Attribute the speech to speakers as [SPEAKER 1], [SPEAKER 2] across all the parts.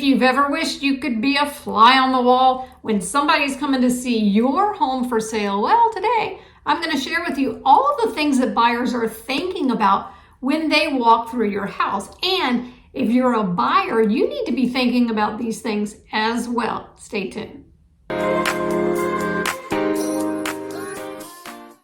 [SPEAKER 1] If you've ever wished you could be a fly on the wall when somebody's coming to see your home for sale, well, today I'm going to share with you all of the things that buyers are thinking about when they walk through your house. And if you're a buyer, you need to be thinking about these things as well. Stay tuned.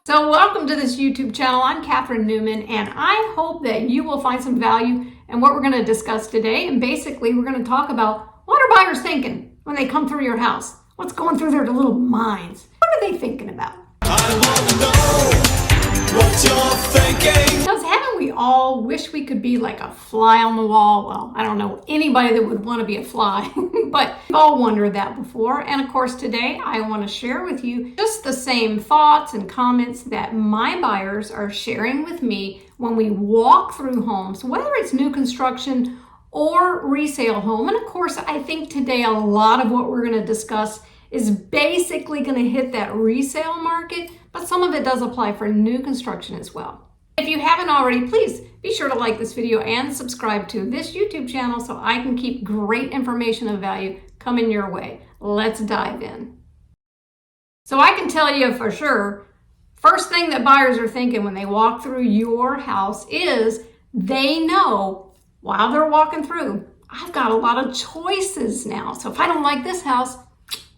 [SPEAKER 1] So welcome to this YouTube channel. I'm Catherine Newman, and I hope that you will find some value in what we're going to discuss today. And basically, we're going to talk about what are buyers thinking when they come through your house? What's going through their little minds? What are they thinking about?
[SPEAKER 2] I want to know what you're thinking.
[SPEAKER 1] Because haven't we all wish we could be like a fly on the wall? Well, I don't know anybody that would want to be a fly, but we've all wondered that before. And of course, today I want to share with you just the same thoughts and comments that my buyers are sharing with me when we walk through homes, whether it's new construction or resale home. And of course, I think today a lot of what we're going to discuss is basically going to hit that resale market, but some of it does apply for new construction as well. If you haven't already, please be sure to like this video and subscribe to this YouTube channel so I can keep great information of value coming your way. Let's dive in. So I can tell you for sure, first thing that buyers are thinking when they walk through your house is they know while they're walking through, I've got a lot of choices now. So if I don't like this house,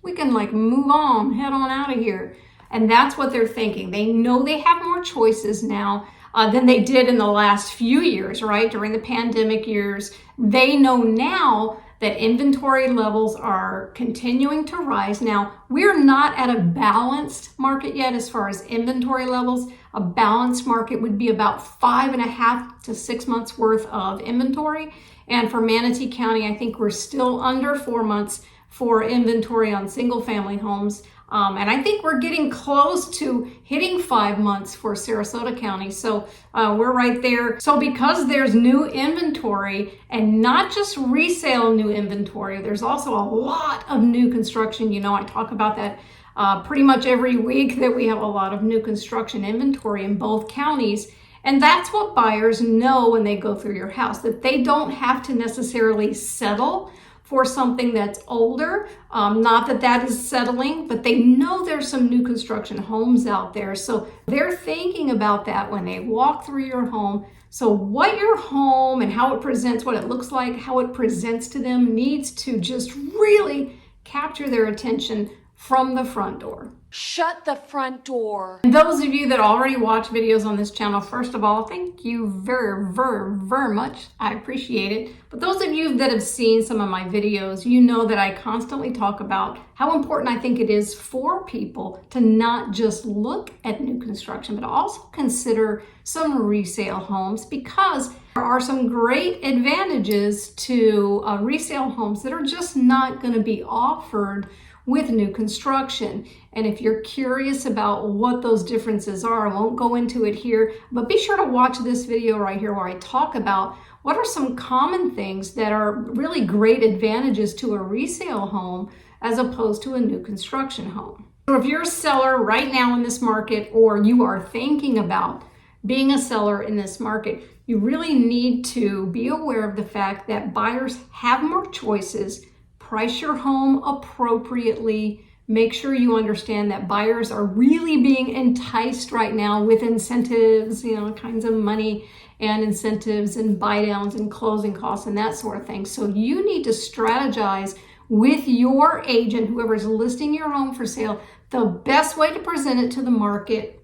[SPEAKER 1] we can move on, head on out of here. And that's what they're thinking. They know they have more choices now than they did in the last few years, right? During the pandemic years. They know now that inventory levels are continuing to rise. Now, we're not at a balanced market yet as far as inventory levels. A balanced market would be about 5.5 to 6 months worth of inventory. And for Manatee County, I think we're still under 4 months for inventory on single family homes. And I think we're getting close to hitting 5 months for Sarasota County. So we're right there. So because there's new inventory and not just resale new inventory, there's also a lot of new construction. You know, I talk about that pretty much every week that we have a lot of new construction inventory in both counties. And that's what buyers know when they go through your house, that they don't have to necessarily settle for something that's older. Not that that is settling, but they know there's some new construction homes out there. So they're thinking about that when they walk through your home. So what your home and how it presents, what it looks like, how it presents to them needs to just really capture their attention from the front door.
[SPEAKER 3] Shut the front door.
[SPEAKER 1] And those of you that already watch videos on this channel, first of all, thank you very, very, very much. I appreciate it. But those of you that have seen some of my videos, you know that I constantly talk about how important I think it is for people to not just look at new construction, but also consider some resale homes, because there are some great advantages to resale homes that are just not going to be offered with new construction. And if you're curious about what those differences are, I won't go into it here, but be sure to watch this video right here where I talk about what are some common things that are really great advantages to a resale home as opposed to a new construction home. So if you're a seller right now in this market, or you are thinking about being a seller in this market, you really need to be aware of the fact that buyers have more choices. Price your home appropriately. Make sure you understand that buyers are really being enticed right now with incentives, kinds of money and incentives and buy downs and closing costs and that sort of thing. So you need to strategize with your agent, whoever's listing your home for sale, the best way to present it to the market.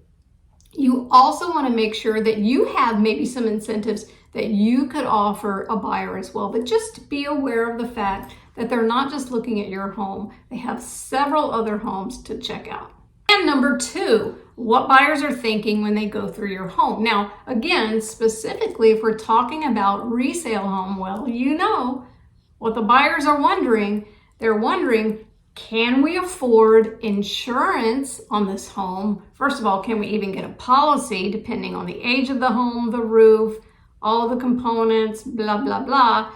[SPEAKER 1] You also want to make sure that you have maybe some incentives that you could offer a buyer as well. But just be aware of the fact that they're not just looking at your home. They have several other homes to check out. And number two, what buyers are thinking when they go through your home. Now, again, specifically, if we're talking about resale home, well, you know what the buyers are wondering. They're wondering, can we afford insurance on this home? First of all, can we even get a policy depending on the age of the home, the roof, all of the components, blah, blah, blah.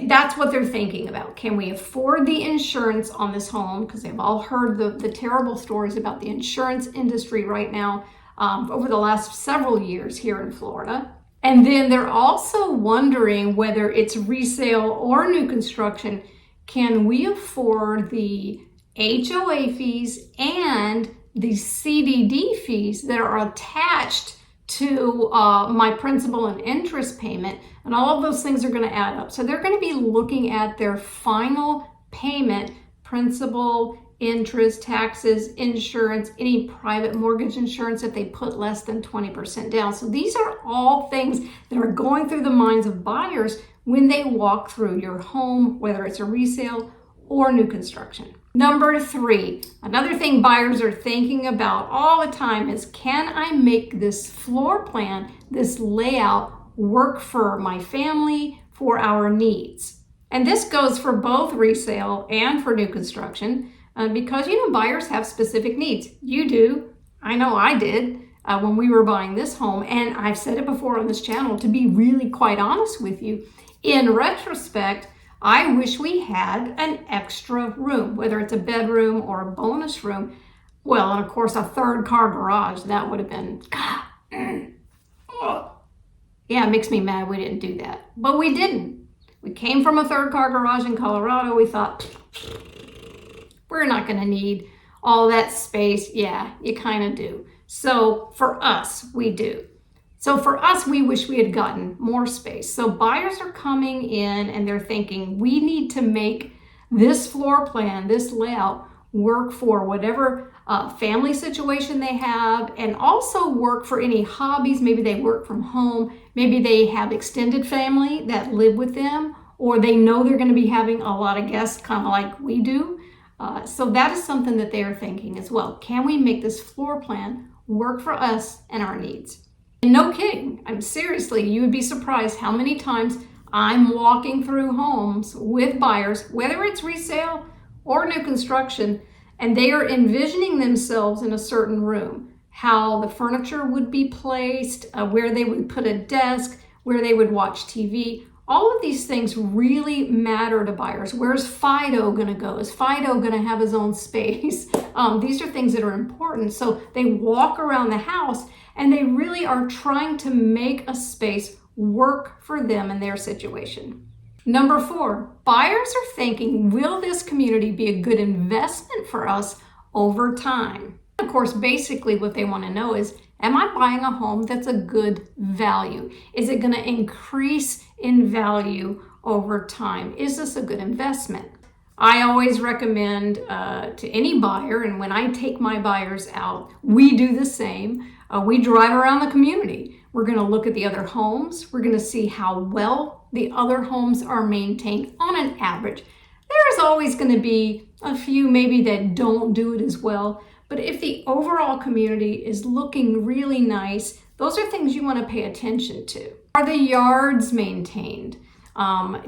[SPEAKER 1] That's what they're thinking about. Can we afford the insurance on this home? Because they've all heard the terrible stories about the insurance industry right now over the last several years here in Florida. And then they're also wondering whether it's resale or new construction, can we afford the HOA fees and the CDD fees that are attached to my principal and interest payment? And all of those things are going to add up. So they're going to be looking at their final payment, principal, interest, taxes, insurance, any private mortgage insurance if they put less than 20% down. So these are all things that are going through the minds of buyers when they walk through your home, whether it's a resale or new construction. Number 3, another thing buyers are thinking about all the time is, can I make this floor plan, this layout, work for my family, for our needs? And this goes for both resale and for new construction because, buyers have specific needs. You do. I know I did when we were buying this home. And I've said it before on this channel, to be really quite honest with you, in retrospect, I wish we had an extra room, whether it's a bedroom or a bonus room. Well, and of course, a 3rd car garage. That would have been, yeah, it makes me mad we didn't do that. But we didn't. We came from a 3rd car garage in Colorado. We thought, we're not going to need all that space. Yeah, you kind of do. So for us, we do. So for us, we wish we had gotten more space. So buyers are coming in and they're thinking, we need to make this floor plan, this layout, work for whatever family situation they have, and also work for any hobbies. Maybe they work from home. Maybe they have extended family that live with them, or they know they're going to be having a lot of guests, kind of like we do. So that is something that they are thinking as well. Can we make this floor plan work for us and our needs? And no kidding, seriously, you would be surprised how many times I'm walking through homes with buyers, whether it's resale or new construction, and they are envisioning themselves in a certain room, how the furniture would be placed, where they would put a desk, where they would watch TV. All of these things really matter to buyers. Where's Fido going to go? Is Fido going to have his own space? These are things that are important. So they walk around the house and they really are trying to make a space work for them and their situation. Number 4, buyers are thinking, will this community be a good investment for us over time? Of course, basically what they want to know is, am I buying a home that's a good value? Is it going to increase in value over time? Is this a good investment? I always recommend to any buyer, and when I take my buyers out, we do the same. We drive around the community. We're going to look at the other homes. We're going to see how well the other homes are maintained on an average. There's always going to be a few maybe that don't do it as well. But if the overall community is looking really nice, those are things you want to pay attention to. Are the yards maintained?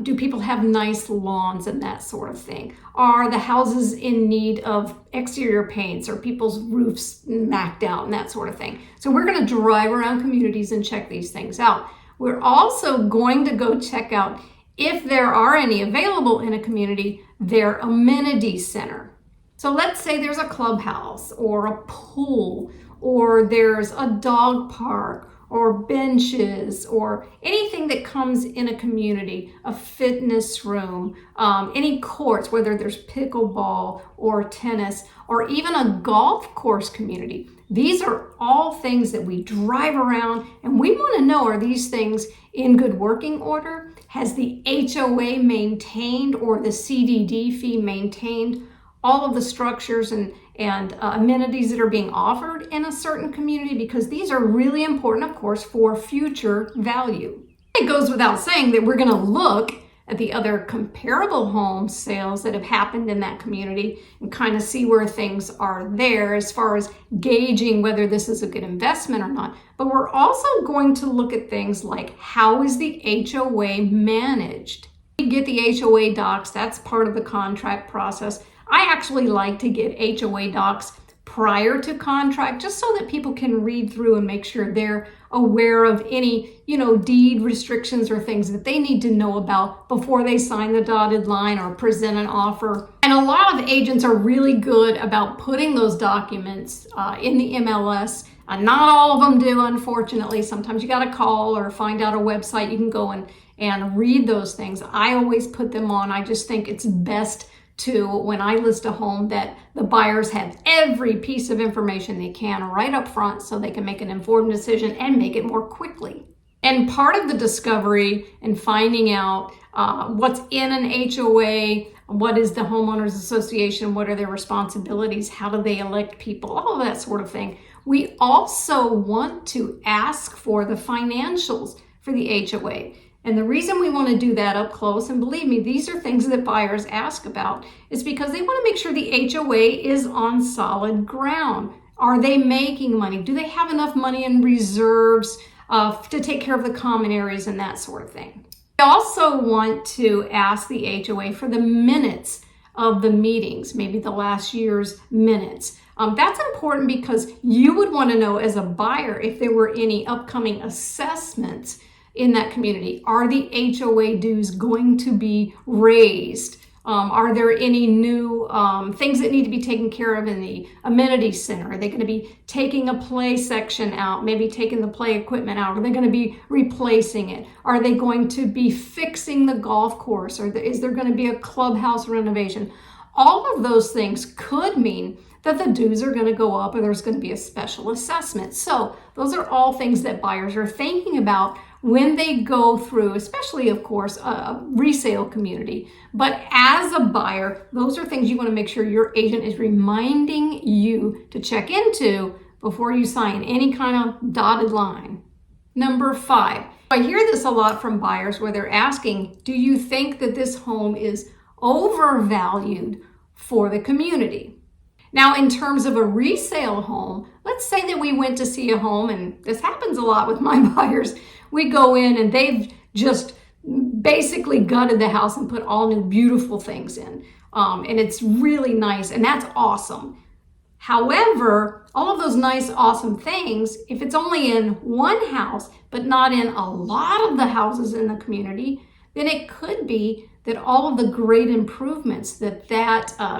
[SPEAKER 1] Do people have nice lawns and that sort of thing? Are the houses in need of exterior paints? Are people's roofs knocked out and that sort of thing? So we're going to drive around communities and check these things out. We're also going to go check out, if there are any available in a community, their amenity center. So let's say there's a clubhouse or a pool, or there's a dog park, or benches, or anything that comes in a community, a fitness room, any courts, whether there's pickleball or tennis, or even a golf course community. These are all things that we drive around, and we want to know, are these things in good working order? Has the HOA maintained, or the CDD fee maintained all of the structures and amenities that are being offered in a certain community? Because these are really important, of course, for future value. It goes without saying that we're going to look at the other comparable home sales that have happened in that community and kind of see where things are there as far as gauging whether this is a good investment or not. But we're also going to look at things like, how is the HOA managed? We get the HOA docs, that's part of the contract process. I actually like to get HOA docs prior to contract, just so that people can read through and make sure they're aware of any, deed restrictions or things that they need to know about before they sign the dotted line or present an offer. And a lot of agents are really good about putting those documents in the MLS. Not all of them do, unfortunately. Sometimes you got to call or find out a website you can go and read those things. I always put them on. I just think it's best to, when I list a home, that the buyers have every piece of information they can right up front so they can make an informed decision and make it more quickly. And part of the discovery and finding out what's in an HOA, what is the homeowners association, what are their responsibilities, how do they elect people, all of that sort of thing. We also want to ask for the financials for the HOA. And the reason we want to do that up close, and believe me, these are things that buyers ask about, is because they want to make sure the HOA is on solid ground. Are they making money? Do they have enough money in reserves to take care of the common areas and that sort of thing? We also want to ask the HOA for the minutes of the meetings, maybe the last year's minutes. That's important because you would want to know as a buyer if there were any upcoming assessments in that community. Are the HOA dues going to be raised? Are there any new things that need to be taken care of in the amenity center? Are they going to be taking a play section out, maybe taking the play equipment out? Are they going to be replacing it? Are they going to be fixing the golf course? Or is there going to be a clubhouse renovation? All of those things could mean that the dues are going to go up or there's going to be a special assessment. So those are all things that buyers are thinking about when they go through, especially, of course, a resale community. But as a buyer, those are things you want to make sure your agent is reminding you to check into before you sign any kind of dotted line. Number 5, I hear this a lot from buyers where they're asking, do you think that this home is overvalued for the community? Now, in terms of a resale home, let's say that we went to see a home, and this happens a lot with my buyers. We go in and they've just basically gutted the house and put all new beautiful things in. And it's really nice, and that's awesome. However, all of those nice, awesome things, if it's only in one house, but not in a lot of the houses in the community, then it could be that all of the great improvements that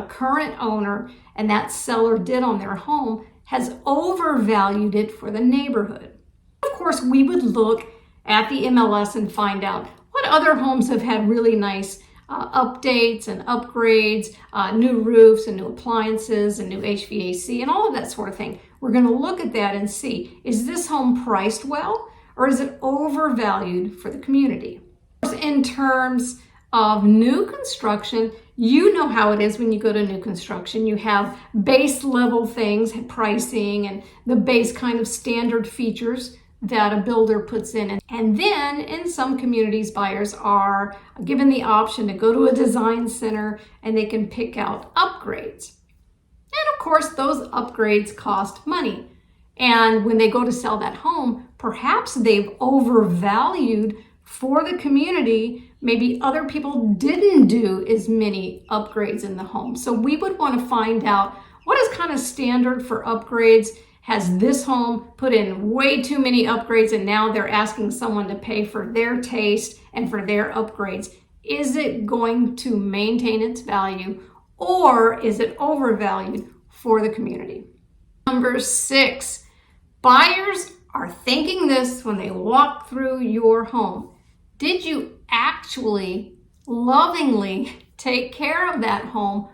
[SPEAKER 1] current owner and that seller did on their home has overvalued it for the neighborhood. Of course, we would look at the MLS and find out what other homes have had really nice updates and upgrades, new roofs and new appliances and new HVAC and all of that sort of thing. We're going to look at that and see, is this home priced well or is it overvalued for the community? In terms of new construction, you know how it is when you go to new construction. You have base level things, pricing, and the base kind of standard features that a builder puts in. And then in some communities, buyers are given the option to go to a design center and they can pick out upgrades. And of course, those upgrades cost money. And when they go to sell that home, perhaps they've overvalued for the community. Maybe other people didn't do as many upgrades in the home. So we would want to find out what is kind of standard for upgrades. Has this home put in way too many upgrades and now they're asking someone to pay for their taste and for their upgrades? Is it going to maintain its value or is it overvalued for the community? Number 6, buyers are thinking this when they walk through your home. Did you actually lovingly take care of that home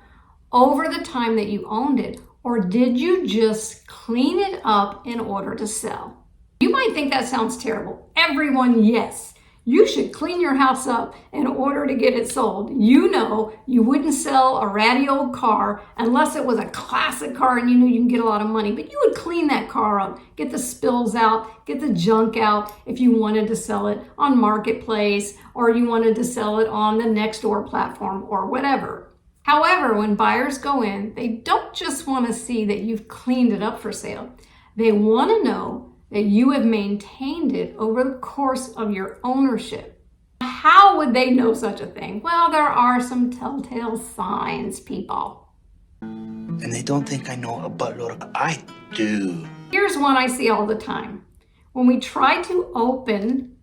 [SPEAKER 1] over the time that you owned it? Or did you just clean it up in order to sell? You might think that sounds terrible. Everyone, yes, you should clean your house up in order to get it sold. You know you wouldn't sell a ratty old car unless it was a classic car and you knew you can get a lot of money. But you would clean that car up, get the spills out, get the junk out if you wanted to sell it on Marketplace or you wanted to sell it on the Nextdoor platform or whatever. However, when buyers go in, they don't just want to see that you've cleaned it up for sale. They want to know that you have maintained it over the course of your ownership. How would they know such a thing? Well, there are some telltale signs, people.
[SPEAKER 4] And they don't think I know a buttload of... I do.
[SPEAKER 1] Here's one I see all the time. When we try to open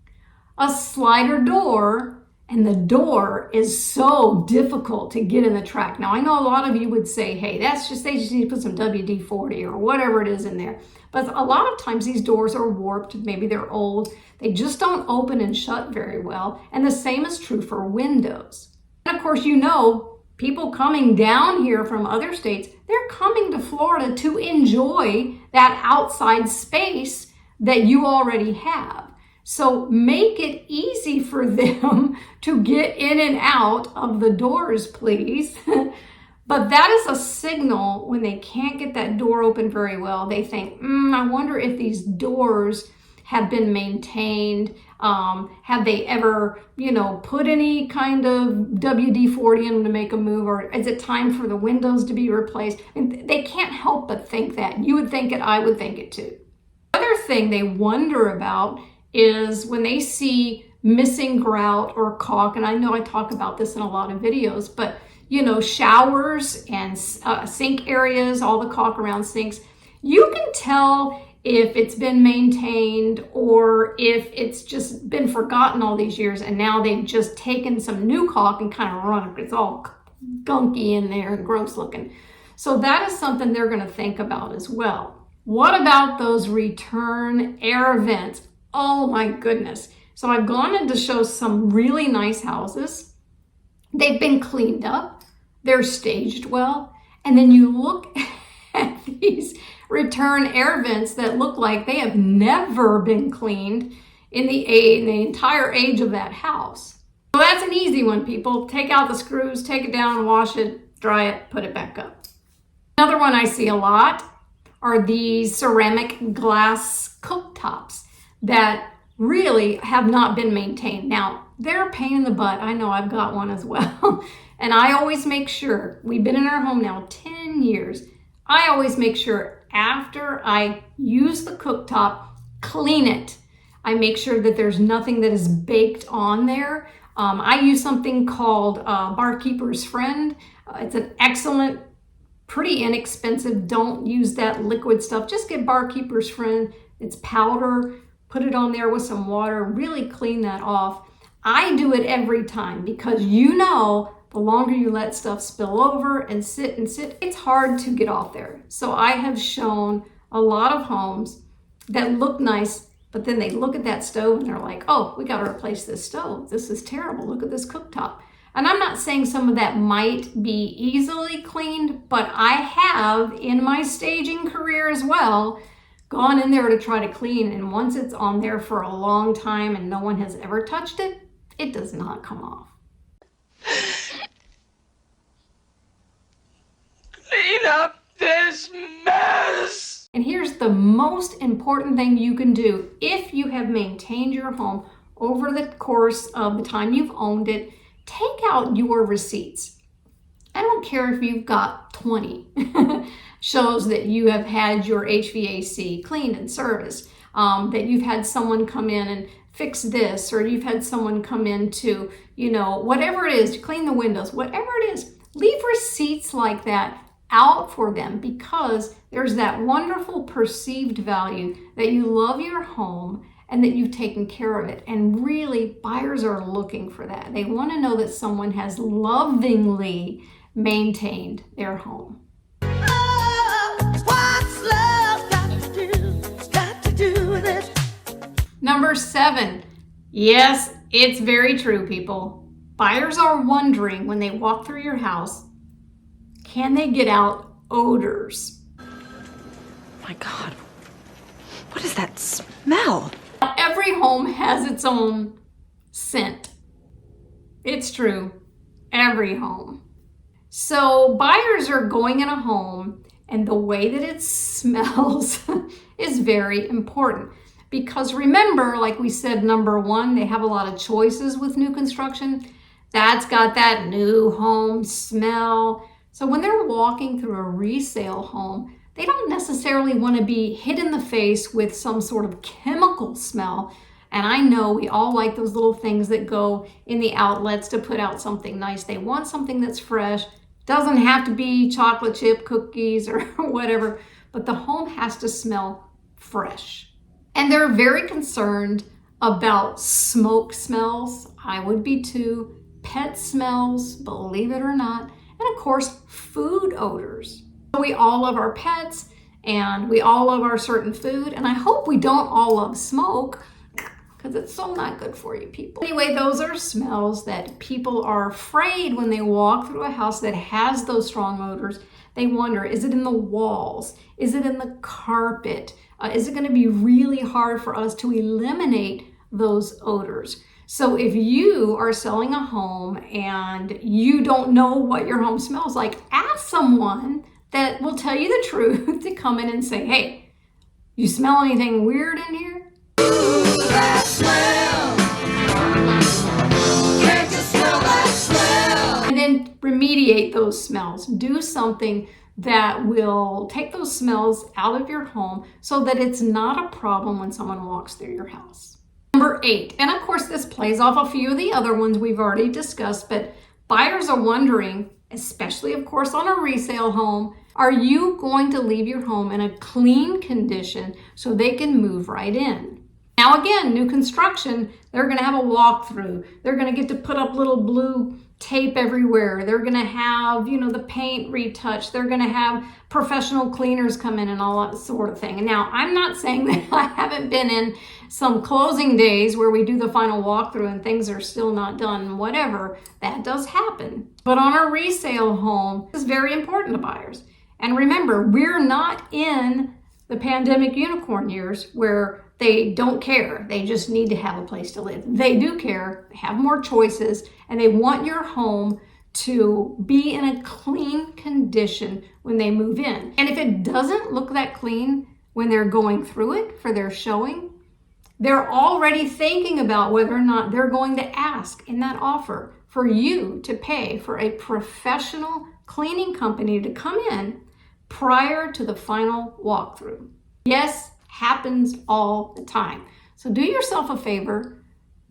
[SPEAKER 1] a slider door and the door is so difficult to get in the track. Now, I know a lot of you would say, hey, they just need to put some WD-40 or whatever it is in there. But a lot of times these doors are warped, maybe they're old. They just don't open and shut very well. And the same is true for windows. And of course, you know, people coming down here from other states, they're coming to Florida to enjoy that outside space that you already have. So make it easy for them to get in and out of the doors, please. But that is a signal when they can't get that door open very well. They think, I wonder if these doors have been maintained. Have they ever, put any kind of WD-40 in them to make a move? Or is it time for the windows to be replaced? And they can't help but think that. You would think it, I would think it too. Other thing they wonder about is when they see missing grout or caulk, and I know I talk about this in a lot of videos, but showers and sink areas, all the caulk around sinks, you can tell if it's been maintained or if it's just been forgotten all these years and now they've just taken some new caulk and kind of run it. It's all gunky in there and gross looking. So that is something they're going to think about as well. What about those return air vents? Oh my goodness. So I've gone in to show some really nice houses. They've been cleaned up. They're staged well. And then you look at these return air vents that look like they have never been cleaned in the entire age of that house. So that's an easy one, people. Take out the screws, take it down, wash it, dry it, put it back up. Another one I see a lot are these ceramic glass cooktops that really have not been maintained. Now, they're a pain in the butt. I know I've got one as well. And I always make sure, we've been in our home now 10 years, I always make sure after I use the cooktop, clean it. I make sure that there's nothing that is baked on there. I use something called Barkeeper's Friend. It's an excellent, pretty inexpensive. Don't use that liquid stuff. Just get Barkeeper's Friend. It's powder. Put it on there with some water. Really clean that off. I do it every time because the longer you let stuff spill over and sit, it's hard to get off there. So I have shown a lot of homes that look nice, but then they look at that stove and they're like, oh, we got to replace this stove. This is terrible. Look at this cooktop. And I'm not saying some of that might be easily cleaned, but I have in my staging career as well gone in there to try to clean. And once it's on there for a long time and no one has ever touched it, it does not come off.
[SPEAKER 4] Clean up this mess!
[SPEAKER 1] And here's the most important thing you can do if you have maintained your home over the course of the time you've owned it. Take out your receipts. I don't care if you've got 20 shows that you have had your HVAC cleaned and serviced, that you've had someone come in and fix this, or you've had someone come in to, whatever it is, to clean the windows, whatever it is, leave receipts like that out for them because there's that wonderful perceived value that you love your home and that you've taken care of it. And really, buyers are looking for that. They want to know that someone has lovingly maintained their home.
[SPEAKER 2] What's love got to do with it?
[SPEAKER 1] Number 7. Yes, it's very true, people. Buyers are wondering when they walk through your house, can they get out odors?
[SPEAKER 3] My God, what is that smell?
[SPEAKER 1] Every home has its own scent. It's true. Every home. So buyers are going in a home and the way that it smells is very important. Because remember, like we said, number 1, they have a lot of choices with new construction. That's got that new home smell. So when they're walking through a resale home, they don't necessarily want to be hit in the face with some sort of chemical smell. And I know we all like those little things that go in the outlets to put out something nice. They want something that's fresh. Doesn't have to be chocolate chip cookies or whatever, but the home has to smell fresh. And they're very concerned about smoke smells. I would be too. Pet smells, believe it or not. And of course, food odors. We all love our pets and we all love our certain food. And I hope we don't all love smoke because it's so not good for you people. Anyway, those are smells that people are afraid when they walk through a house that has those strong odors. They wonder, is it in the walls? Is it in the carpet? Is it going to be really hard for us to eliminate those odors? So if you are selling a home and you don't know what your home smells like, ask someone that will tell you the truth to come in and say, hey, you smell anything weird in here?
[SPEAKER 2] That smell. Can't you smell that smell?
[SPEAKER 1] And then remediate those smells. Do something that will take those smells out of your home so that it's not a problem when someone walks through your house. Number 8, and of course this plays off a few of the other ones we've already discussed, but buyers are wondering, especially of course on a resale home, are you going to leave your home in a clean condition so they can move right in? Now again, new construction, they're going to have a walkthrough. They're going to get to put up little blue tape everywhere. They're going to have, the paint retouched. They're going to have professional cleaners come in and all that sort of thing. And now I'm not saying that I haven't been in some closing days where we do the final walkthrough and things are still not done and whatever. That does happen. But on a resale home, this is very important to buyers. And remember, we're not in the pandemic unicorn years where they don't care. They just need to have a place to live. They do care, have more choices, and they want your home to be in a clean condition when they move in. And if it doesn't look that clean when they're going through it for their showing, they're already thinking about whether or not they're going to ask in that offer for you to pay for a professional cleaning company to come in prior to the final walkthrough. Yes, happens all the time. So do yourself a favor,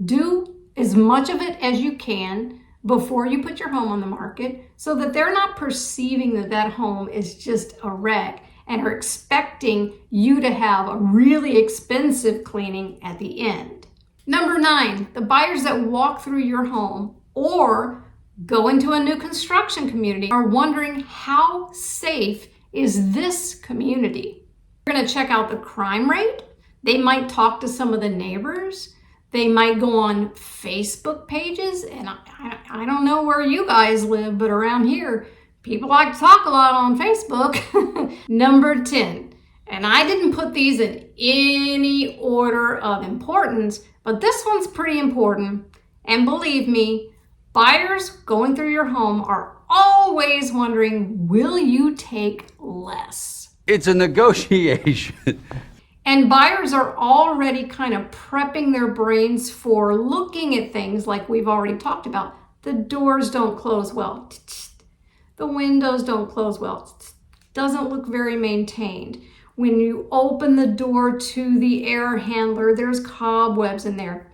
[SPEAKER 1] do as much of it as you can before you put your home on the market so that they're not perceiving that that home is just a wreck and are expecting you to have a really expensive cleaning at the end. Number 9, the buyers that walk through your home or go into a new construction community are wondering, how safe is this community? They're going to check out the crime rate. They might talk to some of the neighbors. They might go on Facebook pages. And I don't know where you guys live, but around here, people like to talk a lot on Facebook. Number 10, and I didn't put these in any order of importance, but this one's pretty important. And believe me, buyers going through your home are always wondering, will you take less?
[SPEAKER 5] It's a negotiation.
[SPEAKER 1] And buyers are already kind of prepping their brains for looking at things like we've already talked about. The doors don't close well. The windows don't close well. Doesn't look very maintained. When you open the door to the air handler, there's cobwebs in there.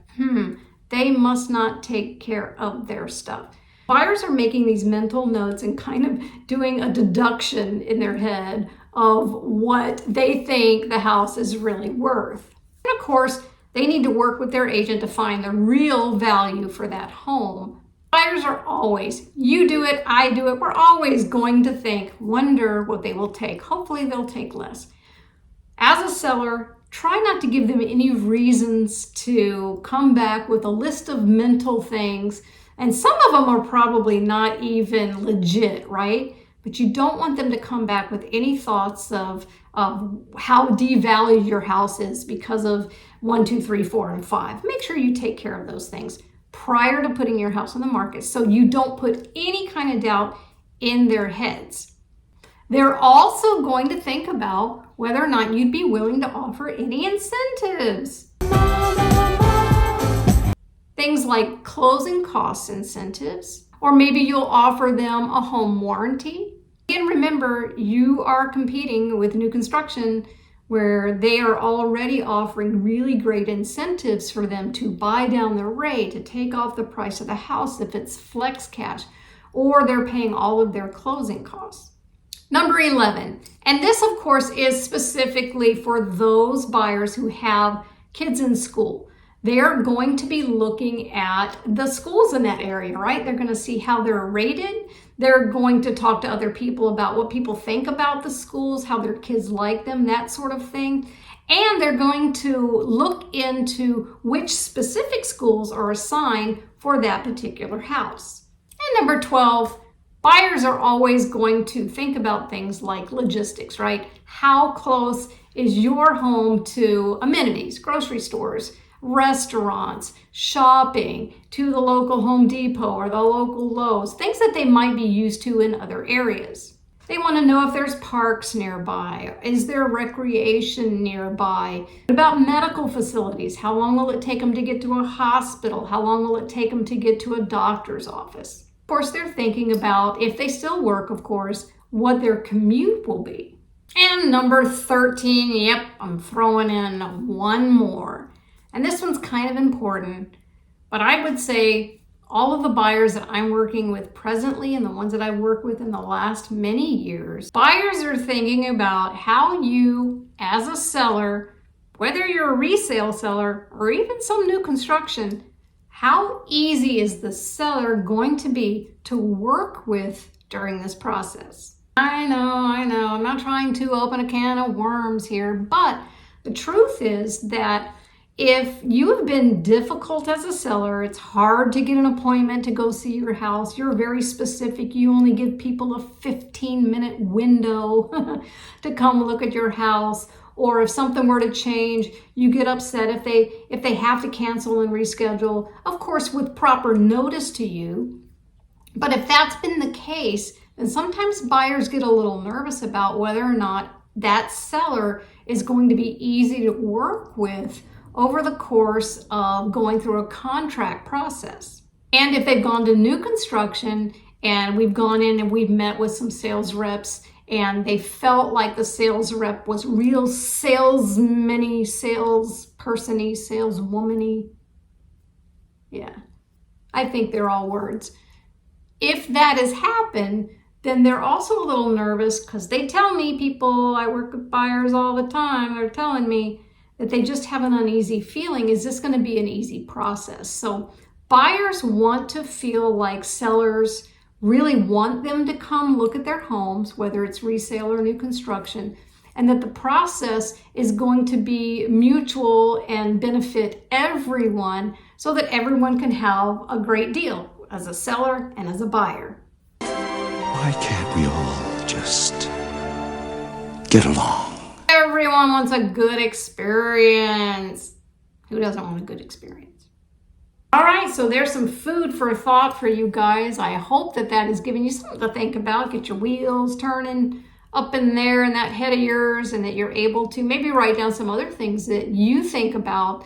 [SPEAKER 1] They must not take care of their stuff. Buyers are making these mental notes and kind of doing a deduction in their head of what they think the house is really worth. And of course, they need to work with their agent to find the real value for that home. Buyers are always, you do it, I do it, we're always going to wonder what they will take. Hopefully they'll take less. As a seller, try not to give them any reasons to come back with a list of mental things. And some of them are probably not even legit, right? But you don't want them to come back with any thoughts of how devalued your house is because of 1, 2, 3, 4, and 5. Make sure you take care of those things prior to putting your house on the market so you don't put any kind of doubt in their heads. They're also going to think about whether or not you'd be willing to offer any incentives. Things like closing costs incentives, or maybe you'll offer them a home warranty. Again, remember, you are competing with new construction where they are already offering really great incentives for them to buy down the rate, to take off the price of the house if it's flex cash, or they're paying all of their closing costs. Number 11, and this of course is specifically for those buyers who have kids in school. they're going to be looking at the schools in that area, right? They're going to see how they're rated. They're going to talk to other people about what people think about the schools, how their kids like them, that sort of thing. And they're going to look into which specific schools are assigned for that particular house. And number 12, buyers are always going to think about things like logistics, right? How close is your home to amenities, grocery stores, restaurants, shopping, to the local Home Depot or the local Lowe's, things that they might be used to in other areas. They want to know if there's parks nearby. Is there recreation nearby? What about medical facilities? How long will it take them to get to a hospital? How long will it take them to get to a doctor's office? Of course, they're thinking about, if they still work, of course, what their commute will be. And number 13, yep, I'm throwing in one more. And this one's kind of important, but I would say all of the buyers that I'm working with presently and the ones that I've worked with in the last many years, buyers are thinking about how you, as a seller, whether you're a resale seller or even some new construction, how easy is the seller going to be to work with during this process? I know, I'm not trying to open a can of worms here, but the truth is that if you have been difficult as a seller, it's hard to get an appointment to go see your house, you're very specific, you only give people a 15-minute window to come look at your house, or if something were to change, you get upset if they have to cancel and reschedule, of course with proper notice to you. But if that's been the case, then sometimes buyers get a little nervous about whether or not that seller is going to be easy to work with over the course of going through a contract process. And if they've gone to new construction and we've gone in and we've met with some sales reps and they felt like the sales rep was real salesman-y, salesperson-y, saleswoman-y. Yeah, I think they're all words. If that has happened, then they're also a little nervous because they tell me, people, I work with buyers all the time, they're telling me that they just have an uneasy feeling. Is this going to be an easy process? So buyers want to feel like sellers really want them to come look at their homes, whether it's resale or new construction, and that the process is going to be mutual and benefit everyone so that everyone can have a great deal as a seller and as a buyer.
[SPEAKER 2] Why can't we all just get along?
[SPEAKER 1] Everyone wants a good experience. Who doesn't want a good experience? All right, so there's some food for thought for you guys. I hope that has given you something to think about. Get your wheels turning up in there in that head of yours, and that you're able to maybe write down some other things that you think about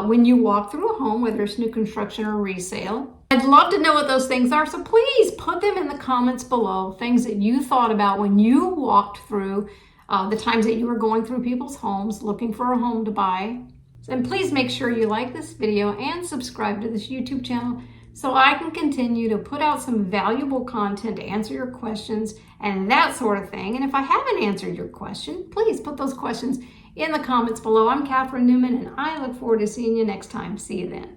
[SPEAKER 1] when you walk through a home, whether it's new construction or resale. I'd love to know what those things are, so please put them in the comments below, things that you thought about when you walked through the times that you were going through people's homes looking for a home to buy. And please make sure you like this video and subscribe to this YouTube channel so I can continue to put out some valuable content to answer your questions and that sort of thing. And if I haven't answered your question, please put those questions in the comments below. I'm Catherine Newman, and I look forward to seeing you next time. See you then.